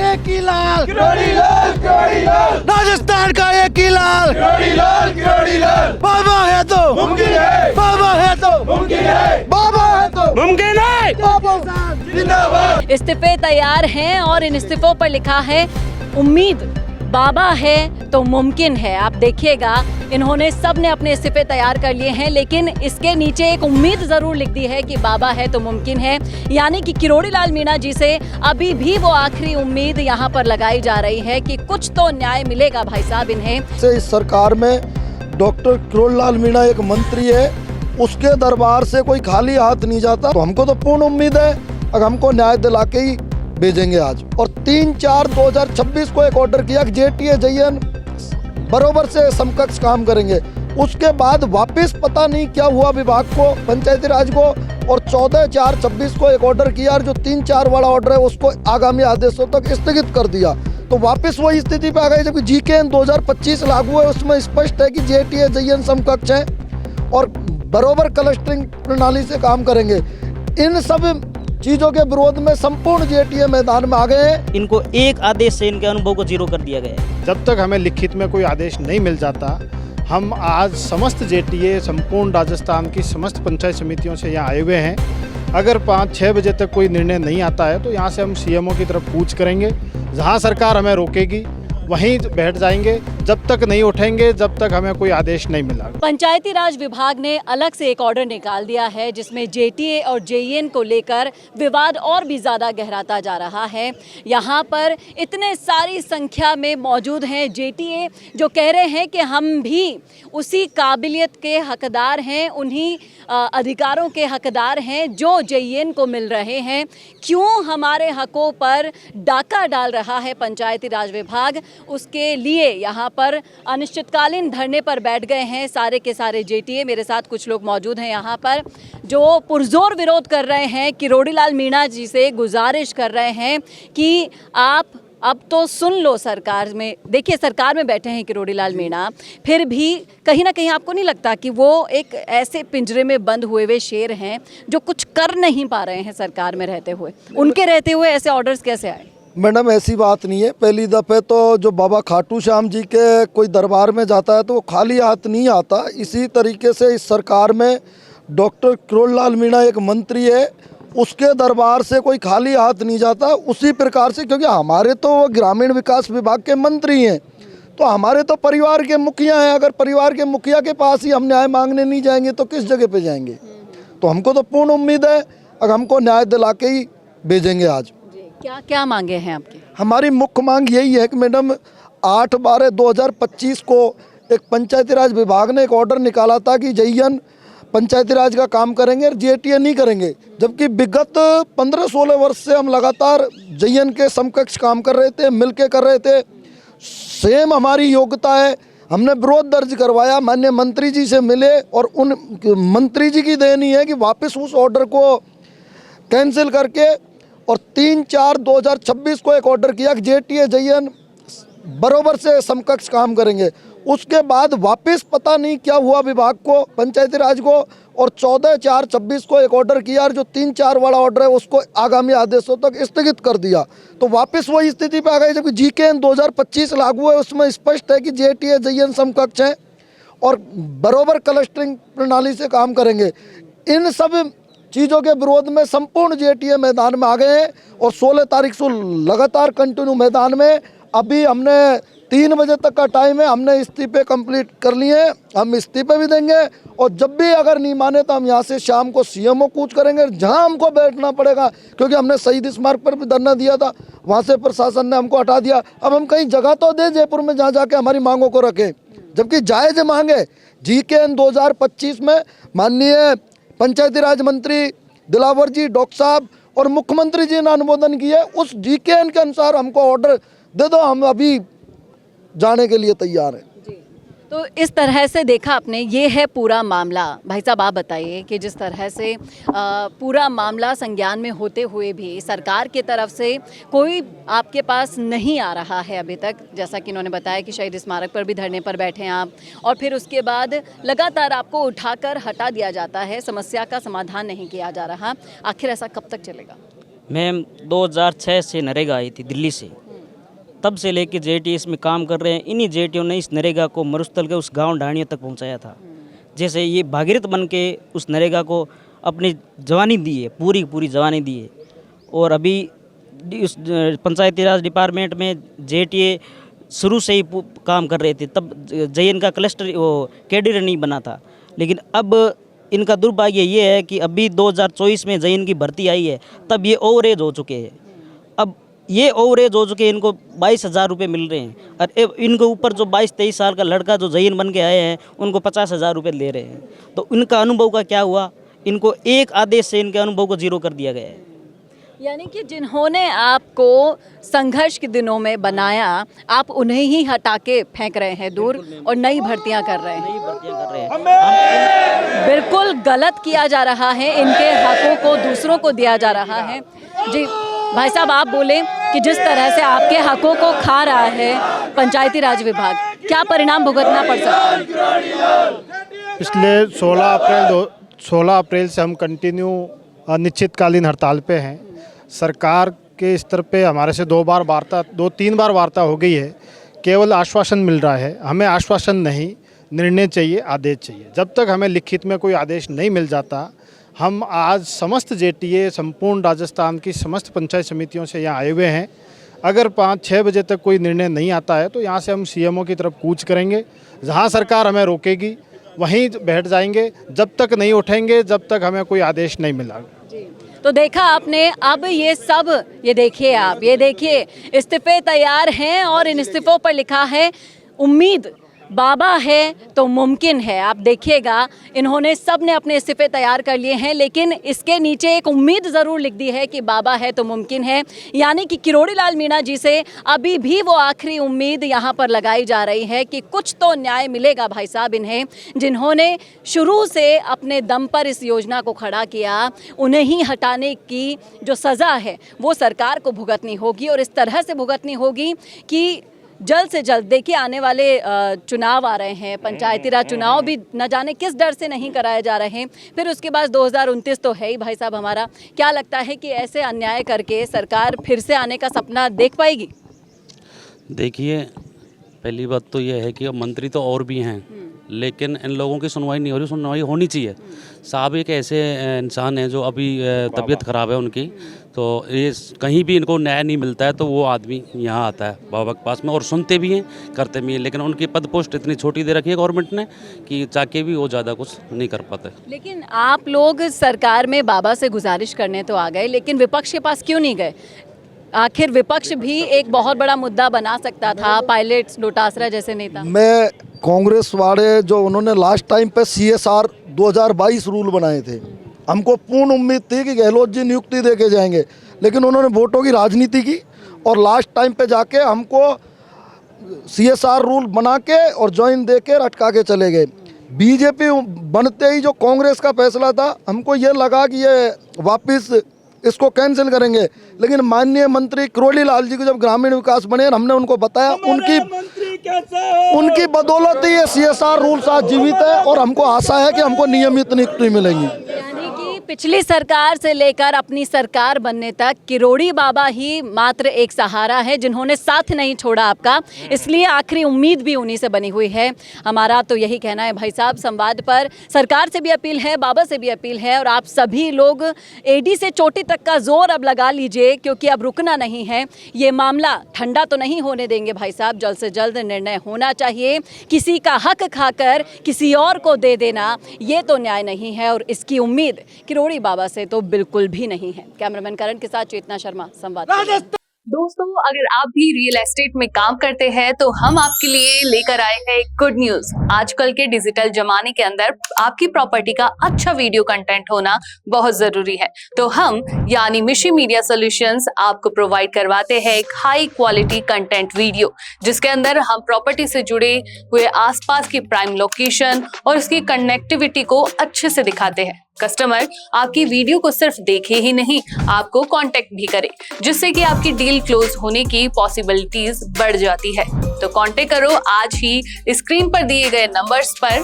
एक ही लाल, किरोड़ी लाल, किरोड़ी लाल, राजस्थान का एक ही लाल, किरोड़ी लाल, किरोड़ी लाल, बाबा है तो मुमकिन है, बाबा है तो मुमकिन है, बाबा है तो मुमकिन है, बाबा जिंदाबाद। इस्तीफे तैयार हैं और इन इस्तीफों पर लिखा है उम्मीद बाबा है तो मुमकिन है। आप देखिएगा इन्होंने सब ने अपने इस्तीफे तैयार कर लिए हैं, लेकिन इसके नीचे एक उम्मीद जरूर लिख दी है कि बाबा है तो मुमकिन है। यानी कि किरोड़ी लाल मीणा जी से अभी भी वो आखिरी उम्मीद यहाँ पर लगाई जा रही है कि कुछ तो न्याय मिलेगा भाई साहब इन्हें। से इस सरकार में डॉक्टर किरोड़ी लाल मीणा एक मंत्री है, उसके दरबार से कोई खाली हाथ नहीं जाता। तो हमको तो पूर्ण उम्मीद है अगर हमको न्याय दिला के ही भेजेंगे आज। और 3/4/2026 को एक ऑर्डर किया कि जेटीए जेएन बरोबर से समकक्ष काम करेंगे। उसके बाद वापस पता नहीं क्या हुआ विभाग को, पंचायती राज को, और 14/4/26 को एक ऑर्डर किया और जो 3/4 वाला ऑर्डर है उसको आगामी आदेशों तक स्थगित कर दिया। तो वापस वही स्थिति पे आ गई जबकि जीकेएन 2025 लागू है, उसमें स्पष्ट है कि जेटीए जेएन समकक्ष है और बरोबर क्लस्टरिंग प्रणाली से काम करेंगे। इन सब चीजों के विरोध में संपूर्ण जेटीए मैदान में आ गए हैं। इनको एक आदेश से इनके अनुभव को जीरो कर दिया गया है। जब तक हमें लिखित में कोई आदेश नहीं मिल जाता, हम आज समस्त जेटीए संपूर्ण राजस्थान की समस्त पंचायत समितियों से यहाँ आए हुए हैं। अगर 5-6 बजे तक कोई निर्णय नहीं आता है तो यहाँ से हम सीएमओ की तरफ कूच करेंगे। जहाँ सरकार हमें रोकेगी वहीं बैठ जाएंगे, जब तक नहीं उठेंगे जब तक हमें कोई आदेश नहीं मिला। पंचायती राज विभाग ने अलग से एक ऑर्डर निकाल दिया है जिसमें जेटीए और जेईएन को लेकर विवाद और भी ज़्यादा गहराता जा रहा है। यहाँ पर इतने सारी संख्या में मौजूद हैं जेटीए जो कह रहे हैं कि हम भी उसी काबिलियत के हकदार हैं, उन्हीं अधिकारों के हकदार हैं जो जेईएन को मिल रहे हैं। क्यों हमारे हकों पर डाका डाल रहा है पंचायती राज विभाग, उसके लिए यहाँ पर अनिश्चितकालीन धरने पर बैठ गए हैं सारे के सारे जेटीए। मेरे साथ कुछ लोग मौजूद हैं यहाँ पर जो पुरजोर विरोध कर रहे हैं। किरोड़ी लाल मीणा जी से गुजारिश कर रहे हैं कि आप अब तो सुन लो सरकार में। देखिए सरकार में बैठे हैं किरोड़ी लाल मीणा, फिर भी कहीं ना कहीं आपको नहीं लगता कि वो एक ऐसे पिंजरे में बंद हुए शेर हैं जो कुछ कर नहीं पा रहे हैं सरकार में रहते हुए? उनके रहते हुए ऐसे ऑर्डर्स कैसे आए? मैडम ऐसी बात नहीं है। पहली दफ़े तो जो बाबा खाटू श्याम जी के कोई दरबार में जाता है तो वो खाली हाथ नहीं आता। इसी तरीके से इस सरकार में डॉक्टर किरोड़ी लाल मीणा एक मंत्री है, उसके दरबार से कोई खाली हाथ नहीं जाता। उसी प्रकार से क्योंकि हमारे तो वो ग्रामीण विकास विभाग के मंत्री हैं, तो हमारे तो परिवार के मुखिया हैं। अगर परिवार के मुखिया के पास ही हम न्याय मांगने नहीं जाएंगे तो किस जगह पे जाएंगे? तो हमको तो पूर्ण उम्मीद है अगर हमको न्याय दिला के ही भेजेंगे आज। क्या क्या मांगे हैं आपकी? हमारी मुख्य मांग यही है कि मैडम 8/12/2025 को एक पंचायती राज विभाग ने एक ऑर्डर निकाला था कि जेईएन पंचायती राज का काम करेंगे और जेटीए नहीं करेंगे, जबकि विगत 15-16 वर्ष से हम लगातार जेईएन के समकक्ष काम कर रहे थे, मिलके कर रहे थे। सेम हमारी योग्यता है। हमने विरोध दर्ज करवाया, माननीय मंत्री जी से मिले और उन मंत्री जी की देन ही है कि वापस उस ऑर्डर को कैंसिल करके और 3/4/2026 को एक ऑर्डर किया कि जेटीए जेईएन बरोबर से समकक्ष काम करेंगे। उसके बाद वापस पता नहीं क्या हुआ विभाग को, पंचायती राज को, और 14/4/26 को एक ऑर्डर किया और जो 3/4 वाला ऑर्डर है उसको आगामी आदेशों तक स्थगित कर दिया। तो वापस वही स्थिति पे आ गई जबकि जीकेएन 2025 लागू है, उसमें स्पष्ट है कि जेटीए जेईएन समकक्ष है और बरोबर क्लस्टरिंग प्रणाली से काम करेंगे। इन सब चीज़ों के विरोध में संपूर्ण जेटीए मैदान में आ गए हैं और 16 तारीख से लगातार कंटिन्यू मैदान में। अभी हमने 3 बजे तक का टाइम है, हमने इस्तीफे कंप्लीट कर लिए हैं, हम इस्तीफे भी देंगे और जब भी अगर नहीं माने तो हम यहाँ से शाम को सीएमओ कूच करेंगे जहाँ हमको बैठना पड़ेगा। क्योंकि हमने शहीद स्मारक पर भी धरना दिया था, वहाँ से प्रशासन ने हमको हटा दिया। अब हम कहीं जगह तो दें जयपुर में जहाँ जाके हमारी मांगों को रखें, जबकि जायज़ मांगे। जीकेएन 2025 में माननीय पंचायती राज मंत्री दिलावर जी, डॉक्टर साहब और मुख्यमंत्री जी ने अनुमोदन किया। उस जीकेएन के अनुसार हमको ऑर्डर दे दो, हम अभी जाने के लिए तैयार हैं। तो इस तरह से देखा आपने, ये है पूरा मामला। भाई साहब आप बताइए कि जिस तरह से पूरा मामला संज्ञान में होते हुए भी सरकार की तरफ से कोई आपके पास नहीं आ रहा है अभी तक, जैसा कि इन्होंने बताया कि शहीद स्मारक पर भी धरने पर बैठे हैं आप, और फिर उसके बाद लगातार आपको उठाकर हटा दिया जाता है, समस्या का समाधान नहीं किया जा रहा। आखिर ऐसा कब तक चलेगा? मैं 2006 से नरेगा आई थी दिल्ली से, तब से लेके जेटी इसमें काम कर रहे हैं। इन्हीं जेटीओं ने इस नरेगा को मरुस्थल के उस गांव ढाणियों तक पहुंचाया था। जैसे ये भागीरथ बन के उस नरेगा को अपनी जवानी दी है, पूरी पूरी जवानी दी है। और अभी उस पंचायती राज डिपार्टमेंट में जेटीए शुरू से ही काम कर रहे थे, तब जेएन का क्लस्टर वो कैडर नहीं बना था। लेकिन अब इनका दुर्भाग्य ये है कि अभी 2024 में जेएन की भर्ती आई है, तब ये ओवरेज हो चुके हैं। अब ये ओवरेज हो चुके हैं, इनको 22,000 रुपये मिल रहे हैं। और इनके ऊपर जो 22-23 साल का लड़का जो जेएन बन के आए हैं, उनको 50,000 रुपये ले रहे हैं। तो इनका अनुभव का क्या हुआ? इनको एक आदेश से इनके अनुभव को जीरो कर दिया गया है। यानी कि जिन्होंने आपको संघर्ष के दिनों में बनाया, आप उन्हें ही हटा के फेंक रहे हैं दूर और नई भर्तियां कर रहे हैं। नई भर्तियां कर रहे हैं। बिल्कुल गलत किया जा रहा है, इनके हकों को दूसरों को दिया जा रहा है। जी भाई साहब, आप बोले कि जिस तरह से आपके हकों को खा रहा है पंचायती राज विभाग, क्या परिणाम भुगतना पड़ सकता है? पिछले 16 अप्रैल से हम कंटिन्यू अनिश्चितकालीन हड़ताल पे हैं। सरकार के स्तर पे हमारे से 2-3 बार वार्ता हो गई है। केवल आश्वासन मिल रहा है। हमें आश्वासन नहीं, निर्णय चाहिए, आदेश चाहिए। जब तक हमें लिखित में कोई आदेश नहीं मिल जाता, हम आज समस्त जेटीए संपूर्ण राजस्थान की समस्त पंचायत समितियों से यहाँ आए हुए हैं। अगर 5-6 बजे तक कोई निर्णय नहीं आता है तो यहाँ से हम सीएमओ की तरफ कूच करेंगे। जहाँ सरकार हमें रोकेगी वहीं बैठ जाएंगे, जब तक नहीं उठेंगे, जब तक हमें कोई आदेश नहीं मिला। तो देखा आपने, अब ये सब, ये देखिए आप, ये देखिए इस्तीफे तैयार हैं और इन इस्तीफों पर लिखा है उम्मीद बाबा है तो मुमकिन है। आप देखिएगा, इन्होंने सब ने अपने इस्तीफे तैयार कर लिए हैं, लेकिन इसके नीचे एक उम्मीद ज़रूर लिख दी है कि बाबा है तो मुमकिन है। यानी कि किरोड़ी लाल मीणा जी से अभी भी वो आखिरी उम्मीद यहाँ पर लगाई जा रही है कि कुछ तो न्याय मिलेगा भाई साहब इन्हें, जिन्होंने शुरू से अपने दम पर इस योजना को खड़ा किया। उन्हें ही हटाने की जो सज़ा है वो सरकार को भुगतनी होगी, और इस तरह से भुगतनी होगी कि जल्द से जल्द, देखिए आने वाले चुनाव आ रहे हैं, पंचायती राज चुनाव भी न जाने किस डर से नहीं कराए जा रहे हैं। फिर उसके बाद 2029 तो है ही भाई साहब हमारा। क्या लगता है कि ऐसे अन्याय करके सरकार फिर से आने का सपना देख पाएगी? देखिए, पहली बात तो यह है कि अब मंत्री तो और भी हैं, लेकिन इन लोगों की सुनवाई नहीं हो रही। सुनवाई होनी चाहिए। साहब एक ऐसे इंसान हैं जो अभी तबीयत ख़राब है उनकी, तो ये कहीं भी इनको न्याय नहीं मिलता है तो वो आदमी यहाँ आता है बाबा के पास में, और सुनते भी हैं, करते भी हैं। लेकिन उनकी पद पोस्ट इतनी छोटी दे रखी है गवर्नमेंट ने कि चाके भी वो ज़्यादा कुछ नहीं कर पाते। लेकिन आप लोग सरकार में बाबा से गुजारिश करने तो आ गए, लेकिन विपक्ष के पास क्यों नहीं गए? आखिर विपक्ष भी एक बहुत बड़ा मुद्दा बना सकता था, पायलट्स, डोटासरा जैसे नेता। मैं कांग्रेस वाले जो उन्होंने लास्ट टाइम पे CSR 2022 रूल बनाए थे, हमको पूर्ण उम्मीद थी कि गहलोत जी नियुक्ति दे के जाएंगे, लेकिन उन्होंने वोटों की राजनीति की और लास्ट टाइम पे जाके हमको CSR रूल बना के और ज्वाइन दे के अटका के चले गए। बीजेपी बनते ही जो कांग्रेस का फैसला था, हमको ये लगा कि ये वापस इसको कैंसिल करेंगे, लेकिन माननीय मंत्री किरोड़ी लाल जी को जब ग्रामीण विकास बने, हमने उनको बताया, उनकी बदौलत ही ये CSR रूल्स आज जीवित है और हमको आशा है कि हमको नियमित नियुक्ति मिलेंगी। यानी कि पिछली सरकार से लेकर अपनी सरकार बनने तक किरोड़ी बाबा ही मात्र एक सहारा है, जिन्होंने साथ नहीं छोड़ा आपका, इसलिए आखिरी उम्मीद भी उन्हीं से बनी हुई है। हमारा तो यही कहना है भाई साहब, संवाद पर सरकार से भी अपील है, बाबा से भी अपील है, और आप सभी लोग एडी से चोटी तक का जोर अब लगा लीजिए, क्योंकि अब रुकना नहीं है। ये मामला ठंडा तो नहीं होने देंगे भाई साहब, जल्द से जल्द निर्णय होना चाहिए। किसी का हक खाकर किसी और को दे देना, ये तो न्याय नहीं है, और इसकी उम्मीद किरोड़ी बाबा से तो बिल्कुल भी नहीं है। कैमरामैन करण के साथ चेतना शर्मा, संवाद। दोस्तों, अगर आप भी रियल एस्टेट में काम करते हैं तो हम आपके लिए लेकर आए हैं गुड न्यूज। आजकल के डिजिटल जमाने के अंदर आपकी प्रॉपर्टी का अच्छा वीडियो कंटेंट होना बहुत जरूरी है, तो हम यानी मिशी मीडिया सॉल्यूशंस आपको प्रोवाइड करवाते हैं एक हाई क्वालिटी कंटेंट वीडियो, जिसके अंदर हम प्रॉपर्टी से जुड़े हुए आसपास की प्राइम लोकेशन और उसकी कनेक्टिविटी को अच्छे से दिखाते हैं। कस्टमर आपकी वीडियो को सिर्फ देखे ही नहीं, आपको कांटेक्ट भी करे, जिससे कि आपकी डील क्लोज होने की पॉसिबिलिटीज बढ़ जाती है। तो कांटेक्ट करो आज ही स्क्रीन पर दिए गए नंबर्स पर